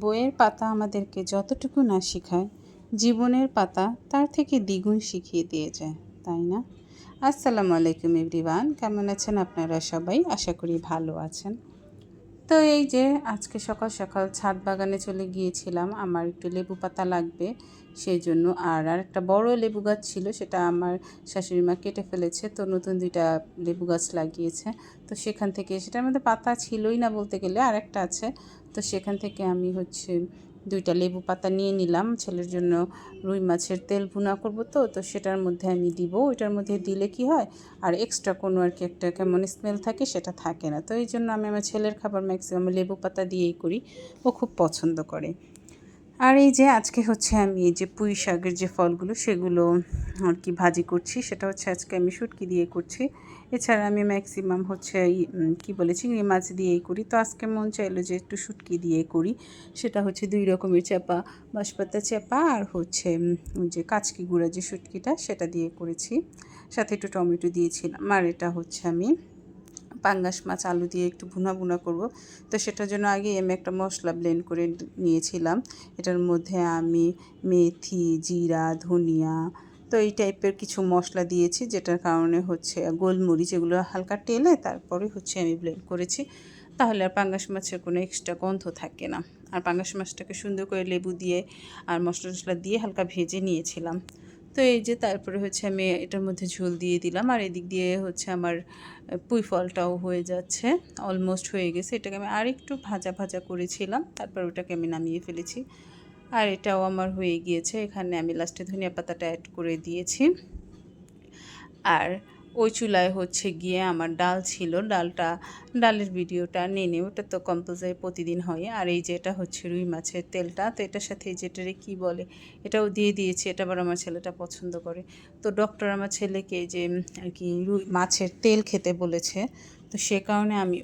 বইয়ের পাতা আমাদেরকে যতটুকু না শেখায়, জীবনের পাতা তার থেকে দ্বিগুণ শিখিয়ে দিয়ে যায়, তাই না? আসসালামু আলাইকুম এভরিওয়ান, কেমন আছেন আপনারা সবাই? আশা করি ভালো আছেন। তো এই যে আজকে সকাল সকাল ছাদ বাগানে চলে গিয়েছিলাম, আমার একটু লেবু পাতা লাগবে সেই জন্য। আর একটা বড় লেবু গাছ ছিল, সেটা আমার শাশুড়ি মা কেটে ফেলেছে, তো নতুন 2টা লেবু গাছ লাগিয়েছে। তো সেখান থেকে, সেটার মধ্যে পাতা ছিলই না বলতে গেলে, আর একটা আছে। তো সেখান থেকে আমি 2টা লেবু পাতা নিয়ে নিলাম ছেলের জন্য। রুই মাছের তেল ভুনা করবো, তো সেটার মধ্যে আমি দিব। ওইটার মধ্যে দিলে কি হয়, আর এক্সট্রা কোনো আর কি একটা কেমন স্মেল থাকে, সেটা থাকে না। তো এই জন্য আমি আমার ছেলের খাবার ম্যাক্সিমাম লেবু পাতা দিয়েই করি, ও খুব পছন্দ করে। আর এই যে আজকে আমি এই যে পুঁই শাকের যে ফলগুলো সেগুলো আর কি ভাজি করছি, সেটা আজকে আমি শুটকি দিয়ে করছি। এছাড়া আমি ম্যাক্সিমাম কি বলে চিংড়ি মাছ দিয়েই করি। তো আজকে মন চাইলো যে একটু শুটকি দিয়ে করি। সেটা 2 রকমের চাপা, বাঁশপাতা চাপা আর ওই যে কাচকি গুঁড়া যে শুটকিটা, সেটা দিয়ে করেছি। সাথে একটু টমেটো দিয়েছিলাম। আর এটা আমি পাঙ্গাস মাছ আলু দিয়ে একটু ভুনা ভুনা করব। তো সেটার জন্য আগেই আমি একটা মশলা ব্লেন্ড করে নিয়েছিলাম। এটার মধ্যে আমি মেথি, জিরা, ধনিয়া, তো এই টাইপের কিছু মশলা দিয়েছি, যেটার কারণে গোলমরিচ, এগুলো হালকা টেলে তারপরে আমি ব্লেন্ড করেছি। তাহলে আর পাঙ্গাস মাছের কোনো এক্সট্রা গন্ধ থাকে না। আর পাঙ্গাস মাছটাকে সুন্দর করে লেবু দিয়ে আর মশলা টশলা দিয়ে হালকা ভেজে নিয়েছিলাম। তো এই যে তারপরে আমি এটার মধ্যে ঝোল দিয়ে দিলাম। আর এদিক দিয়ে আমার পুঁই ফলটাও হয়ে যাচ্ছে, অলমোস্ট হয়ে গেছে। এটাকে আমি আরেকটু ভাজা ভাজা করেছিলাম, তারপর ওটাকে আমি নামিয়ে ফেলেছি। আর এটাও আমার হয়ে গিয়েছে। এখানে আমি লাস্টে ধনিয়া পাতাটা অ্যাড করে দিয়েছি। আর ওই চুলায় গিয়ে আমার ডাল ছিল, ডালের ভিডিওটা নিয়ে ওটা তো কম্পালসারি প্রতিদিন হয়। আর এই যে এটা রুই মাছের তেলটা, তো এটার সাথে যেটারে কী বলে, এটাও দিয়ে দিয়েছি। এটা আবার আমার ছেলেটা পছন্দ করে। তো ডক্টর আমার ছেলেকে যে আর কি রুই মাছের তেল খেতে বলেছে, তো সে কারণে আমি